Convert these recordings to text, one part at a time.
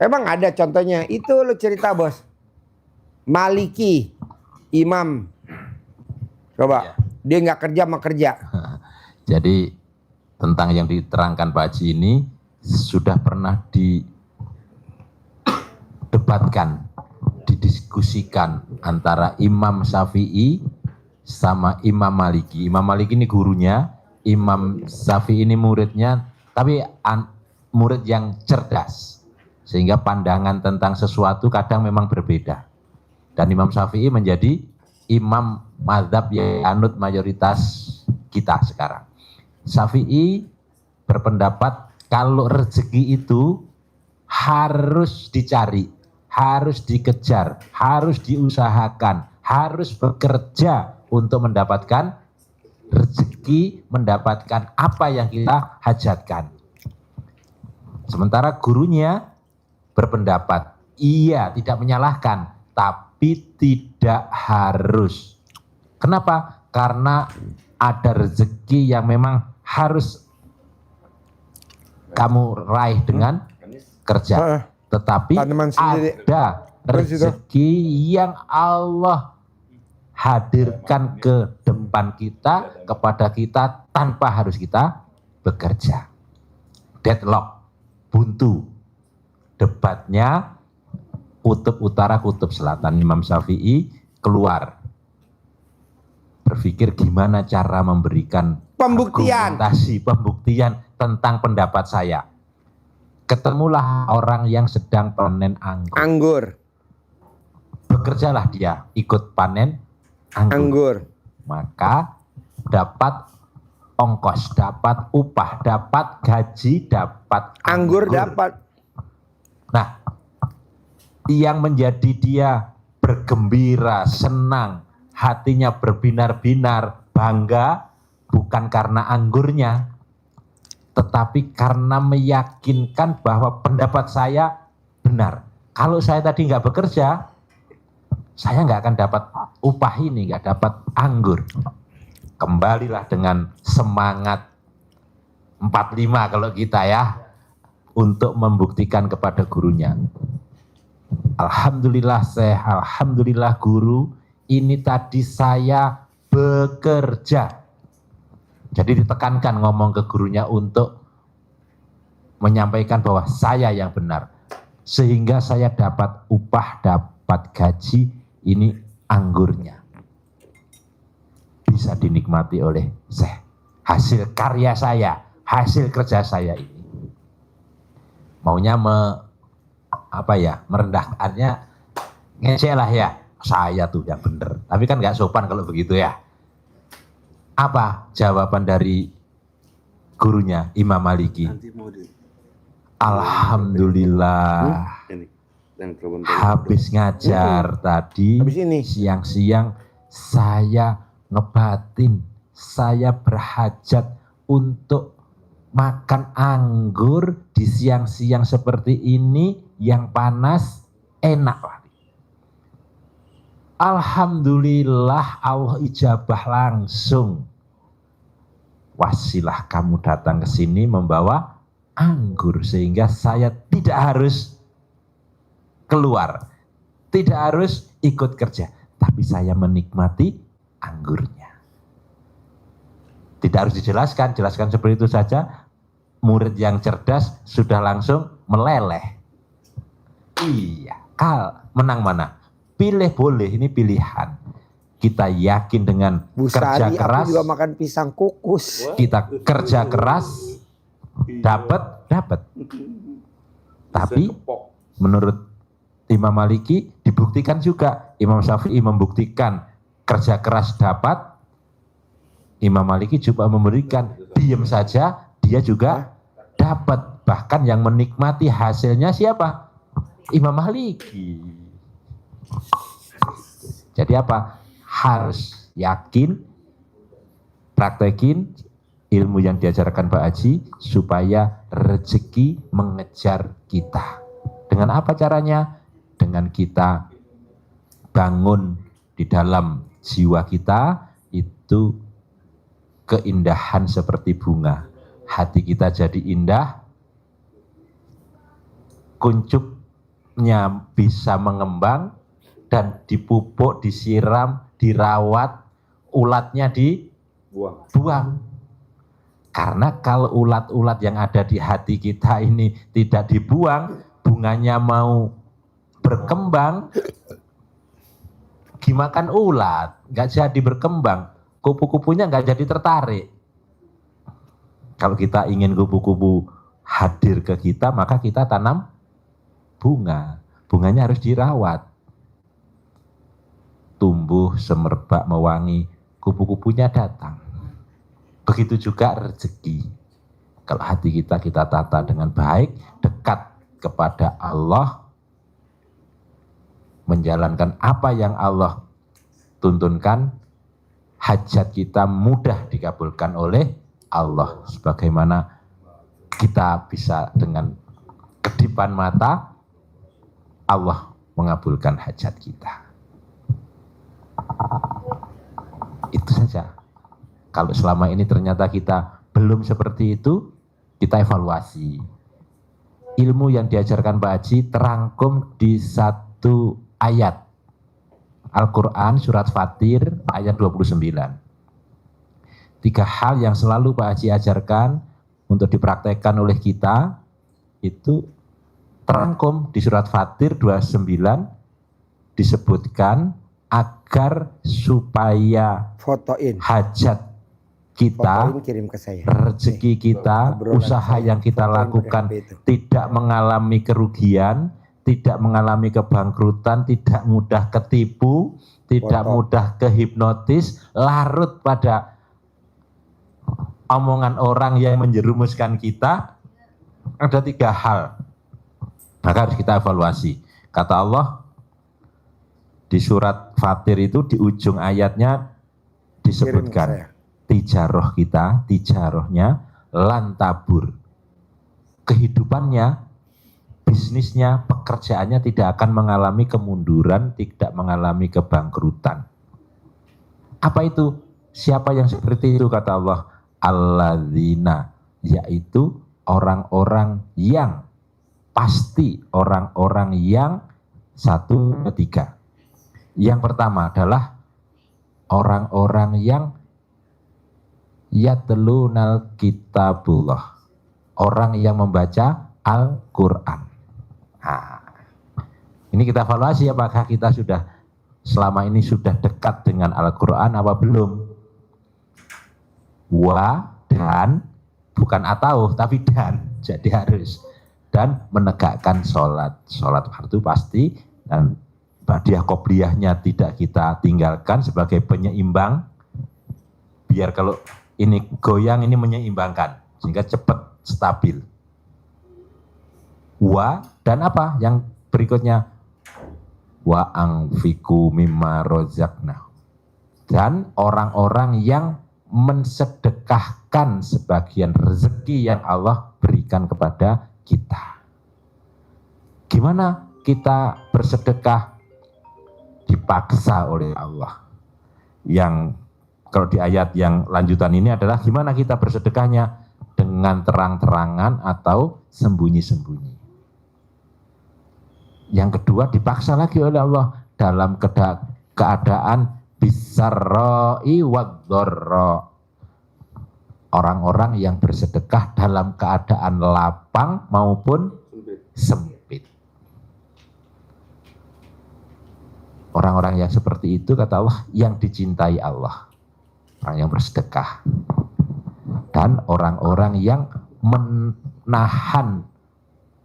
Emang ada contohnya? Itu lo cerita bos. Maliki, imam. Coba, dia nggak kerja mau kerja. Jadi tentang yang diterangkan Pak Haji ini sudah pernah didebatkan, didiskusikan antara Imam Syafi'i sama Imam Maliki. Imam Maliki ini gurunya, Imam Syafi'i ini muridnya, tapi murid yang cerdas. Sehingga pandangan tentang sesuatu kadang memang berbeda. Dan Imam Syafi'i menjadi imam mazhab yang anut mayoritas kita sekarang. Syafi'i berpendapat kalau rezeki itu harus dicari, harus dikejar, harus diusahakan, harus bekerja untuk mendapatkan rezeki, mendapatkan apa yang kita hajatkan. Sementara gurunya berpendapat, iya tidak menyalahkan, tapi tidak harus. Kenapa? Karena ada rezeki yang memang harus kamu raih dengan kerja. Tetapi ada rezeki yang Allah hadirkan ke depan kita, kepada kita tanpa harus kita bekerja. Deadlock, buntu. Debatnya kutub utara, kutub selatan. Imam Syafi'i keluar. Berpikir gimana cara memberikan pembuktian tentang pendapat saya. Ketemulah orang yang sedang panen anggur. Bekerjalah dia ikut panen anggur. Maka dapat ongkos, dapat upah, dapat gaji, dapat anggur. Dapat. Nah, yang menjadi dia bergembira, senang, hatinya berbinar-binar, bangga, bukan karena anggurnya, tetapi karena meyakinkan bahwa pendapat saya benar. Kalau saya tadi nggak bekerja, saya nggak akan dapat upah ini, nggak dapat anggur. Kembalilah dengan semangat 45 kalau kita ya, untuk membuktikan kepada gurunya. Alhamdulillah Syekh, alhamdulillah guru, ini tadi saya bekerja. Jadi ditekankan ngomong ke gurunya untuk menyampaikan bahwa saya yang benar. Sehingga saya dapat upah, dapat gaji, ini anggurnya. Bisa dinikmati oleh Syekh. Hasil karya saya, hasil kerja saya ini. Maunya merendahkannya, ngeceh lah ya. Saya tuh yang benar. Tapi kan nggak sopan kalau begitu ya. Apa jawaban dari gurunya Imam Maliki? Alhamdulillah. Habis ngajar tadi, siang-siang saya ngebatin, saya berhajat untuk makan anggur di siang-siang seperti ini yang panas, enak lah. Alhamdulillah Allah ijabah langsung. Wasilah kamu datang ke sini membawa anggur sehingga saya tidak harus keluar, tidak harus ikut kerja, tapi saya menikmati anggurnya. Tidak harus dijelaskan, jelaskan seperti itu saja. Murid yang cerdas sudah langsung meleleh. Iya, menang mana? Pilih boleh, ini pilihan. Kita yakin dengan kerja keras. Aku juga makan pisang kukus. Kita kerja keras, dapat. Tapi menurut Imam Maliki dibuktikan juga. Imam Syafi'i membuktikan kerja keras dapat. Imam Maliki juga memberikan diam saja, dia juga dapat. Bahkan yang menikmati hasilnya siapa? Imam Maliki. Jadi apa? Harus yakin, praktekin ilmu yang diajarkan Pak Haji supaya rezeki mengejar kita. Dengan apa caranya? Dengan kita bangun di dalam jiwa kita itu keindahan seperti bunga. Hati kita jadi indah, kuncup ulatnya bisa mengembang dan dipupuk, disiram, dirawat, ulatnya dibuang. Karena kalau ulat-ulat yang ada di hati kita ini tidak dibuang, bunganya mau berkembang, dimakan ulat, nggak jadi berkembang, kupu-kupunya nggak jadi tertarik. Kalau kita ingin kupu-kupu hadir ke kita, maka kita tanam bunga. Bunganya harus dirawat. Tumbuh semerbak mewangi, kupu-kupunya datang. Begitu juga rezeki. Kalau hati kita tata dengan baik, dekat kepada Allah, menjalankan apa yang Allah tuntunkan, hajat kita mudah dikabulkan oleh Allah. Sebagaimana kita bisa dengan kedipan mata, Allah mengabulkan hajat kita. Itu saja. Kalau selama ini ternyata kita belum seperti itu, kita evaluasi. Ilmu yang diajarkan Pak Haji terangkum di satu ayat. Al-Quran surat Fatir ayat 29. 3 hal yang selalu Pak Haji ajarkan untuk dipraktekkan oleh kita, itu terangkum di surat Fatir 29, disebutkan agar supaya Fotoin. hajat kita, Fotoin, kirim ke saya. rezeki kita, usaha yang kita lakukan tidak mengalami kerugian, tidak mengalami kebangkrutan, tidak mudah ketipu, tidak mudah kehipnotis, larut pada omongan orang yang menjerumuskan kita. Ada 3 hal, maka harus kita evaluasi. Kata Allah di surat Fatir itu, di ujung ayatnya disebutkan tijaroh kita, tijarohnya lantabur. Kehidupannya, bisnisnya, pekerjaannya tidak akan mengalami kemunduran, tidak mengalami kebangkrutan. Apa itu? Siapa yang seperti itu? Kata Allah, alladzina, yaitu orang-orang yang, pasti orang-orang yang 1, 3. Yang pertama adalah orang-orang yang yatlunal kitabullah, orang yang membaca Al-Quran. Nah, ini kita evaluasi apakah kita sudah selama ini sudah dekat dengan Al-Quran apa belum. Dan, bukan atau tapi dan, jadi harus. Dan menegakkan sholat fardu pasti, dan badiah qobliyahnya tidak kita tinggalkan sebagai penyeimbang, biar kalau ini goyang, ini menyeimbangkan sehingga cepat stabil. Dan apa yang berikutnya? Wa anfiku mimma rozaqna, dan orang-orang yang mensedekahkan sebagian rezeki yang Allah berikan kepada kita. Gimana kita bersedekah? Dipaksa oleh Allah. Yang kalau di ayat yang lanjutan ini adalah gimana kita bersedekahnya? Dengan terang-terangan atau sembunyi-sembunyi. Yang kedua, dipaksa lagi oleh Allah dalam keadaan bisarra'i wad-dharra. Orang-orang yang bersedekah dalam keadaan lapang maupun sempit. Orang-orang yang seperti itu, kata Allah, yang dicintai Allah. Orang yang bersedekah. Dan orang-orang yang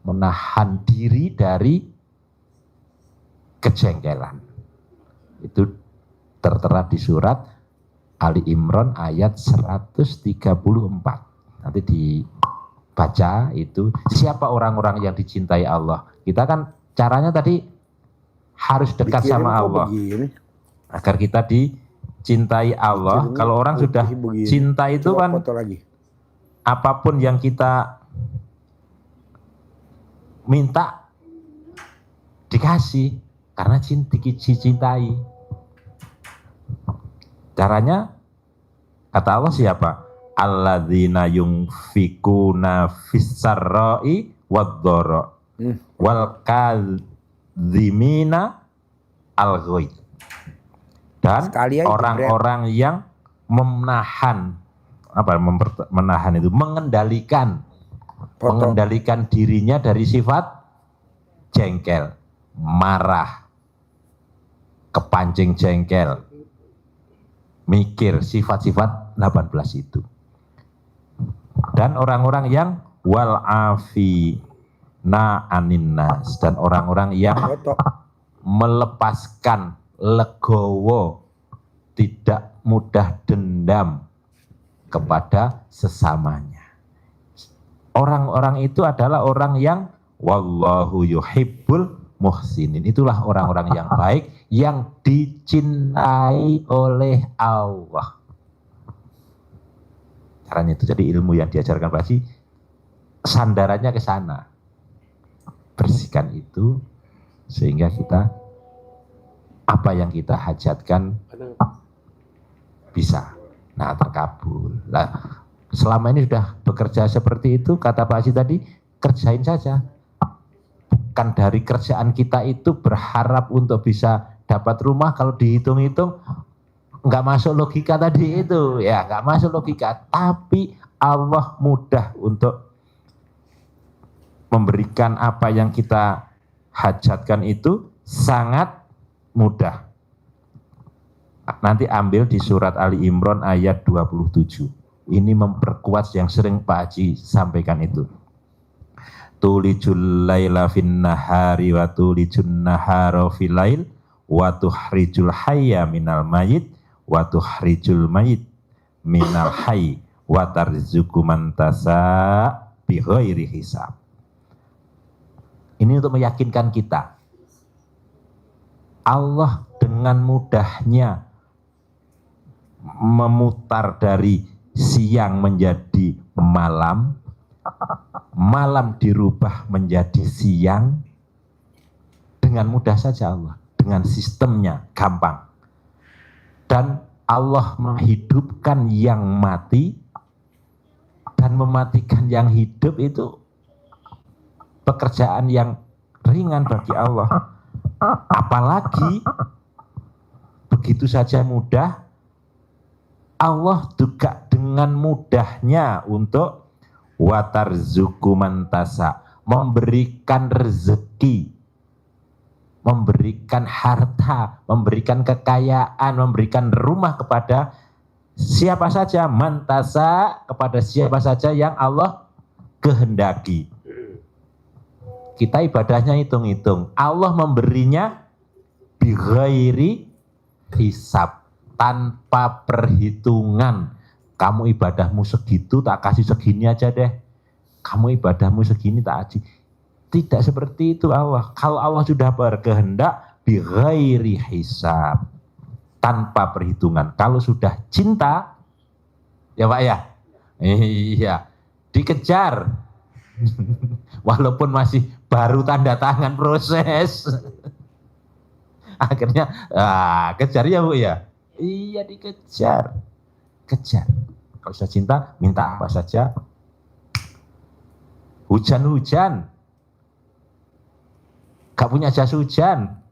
menahan diri dari kejengkelan. Itu tertera di surat Ali Imran ayat 134. Nanti dibaca itu, siapa orang-orang yang dicintai Allah. Kita kan caranya tadi harus dekat sama Allah. Agar kita dicintai Allah. Kalau orang sudah cinta itu kan apapun yang kita minta dikasih, karena dicintai. Caranya kata Allah siapa? Alladzina yunfikuna fis-sarra'i wad-dharra wal kadhimina al-ghaid. Dan Sekali aja orang-orang yang menahan menahan itu mengendalikan dirinya dari sifat jengkel, marah, kepancing jengkel, mikir, sifat-sifat 18 itu. Dan orang-orang yang wal'afina anin nas, dan orang-orang yang melepaskan, legowo, tidak mudah dendam kepada sesamanya. Orang-orang itu adalah orang yang wallahu yuhibbul muhsinin. Itulah orang-orang yang baik, yang dicintai oleh Allah. Caranya itu, jadi ilmu yang diajarkan Pak Haji, sandarannya ke sana. Bersihkan itu, sehingga kita, apa yang kita hajatkan bisa. Nah, terkabul. Nah, selama ini sudah bekerja seperti itu, kata Pak Haji tadi, kerjain saja. Bukan dari kerjaan kita itu berharap untuk bisa dapat rumah, kalau dihitung-hitung nggak masuk logika tadi itu, ya nggak masuk logika. Tapi Allah mudah untuk memberikan apa yang kita hajatkan itu, sangat mudah. Nanti ambil di surat Ali Imran ayat 27. Ini memperkuat yang sering Pak Haji sampaikan itu. Tulijul laila fin nahari wa tulijun nahara fil lail wa tuhrijul hayya minal mayit wa tuhrijul mayit minal hayy wa tarzuqu man tasha bi ghairi hisab. Ini untuk meyakinkan kita, Allah dengan mudahnya memutar dari siang menjadi malam, malam dirubah menjadi siang, dengan mudah saja Allah, dengan sistemnya gampang. Dan Allah menghidupkan yang mati dan mematikan yang hidup, itu pekerjaan yang ringan bagi Allah. Apalagi begitu saja mudah, Allah juga dengan mudahnya untuk watarzuku mantasa, memberikan rezeki, memberikan harta, memberikan kekayaan, memberikan rumah kepada siapa saja, mantasa, kepada siapa saja yang Allah kehendaki. Kita ibadahnya hitung-hitung, Allah memberinya bighairi hisab, tanpa perhitungan. Kamu ibadahmu segitu, tak kasih segini aja deh. Kamu ibadahmu segini, tak kasih. Tidak seperti itu Allah. Kalau Allah sudah berkehendak, bighairi hisab, tanpa perhitungan. Kalau sudah cinta, ya Pak ya, iya, dikejar. Walaupun masih baru tanda tangan proses. Akhirnya kejar ya Bu ya. Iya, dikejar. Kejar. Kalau sudah cinta, minta apa saja. Hujan-hujan. Gak punya jas hujan.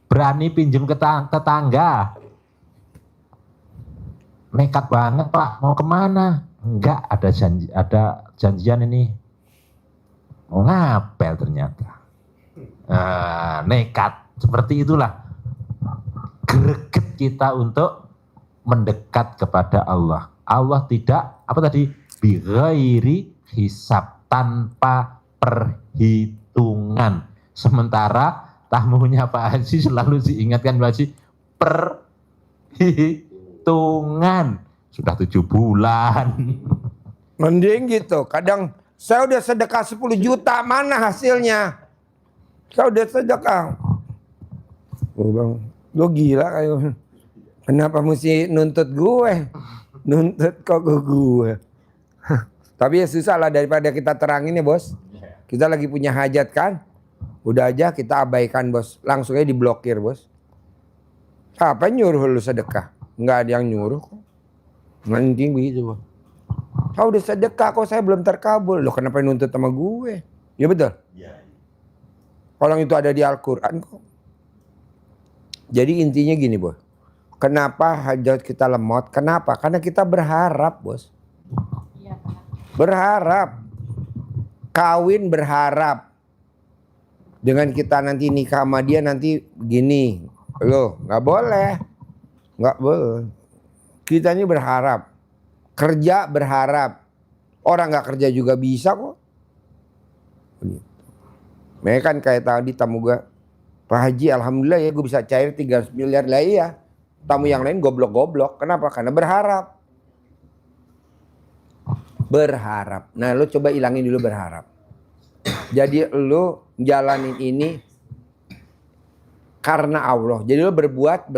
Berani pinjem ke tetangga. Nekat banget Pak, mau kemana? Enggak, ada janjian ini. Mau ngapel ternyata. Nekat. Seperti itulah greget kita untuk mendekat kepada Allah. Allah tidak, apa tadi? Bighairi hisab, tanpa perhitungan. Sementara tamunya Pak Haji selalu diingatkan Pak Haji, perhitungan. Sudah 7 bulan. Mending gitu. Kadang saya udah sedekah 10 juta, mana hasilnya? Saya udah sedekah. Oh bang, lo gila kayak. Kenapa mesti nuntut gue? Nuntut kok ke gue? Tapi ya susah lah, daripada kita terangin ya bos. Kita lagi punya hajat kan? Udah aja kita abaikan bos. Langsung aja diblokir bos. Apa nyuruh lu sedekah? Nggak ada yang nyuruh kok. Mending begitu bos. Saya udah sedekah kok, saya belum terkabul. Loh kenapa nuntut sama gue? Ya betul? Kalau itu ada di Al-Quran kok. Jadi intinya gini bos. Kenapa hajat kita lemot? Kenapa? Karena kita berharap bos. Berharap. Kawin berharap. Dengan kita nanti nikah sama dia nanti begini. Loh gak boleh. Gak boleh. Kita ini berharap. Kerja berharap. Orang gak kerja juga bisa kok. Mereka kan kayak tadi tamu gue. Pak Haji alhamdulillah ya gue bisa cair 300 miliar. Lah iya. Tamu yang lain goblok-goblok. Kenapa? Karena berharap. Berharap. Nah lu coba ilangin dulu berharap. Jadi lu jalanin ini karena Allah. Jadi lu berbuat.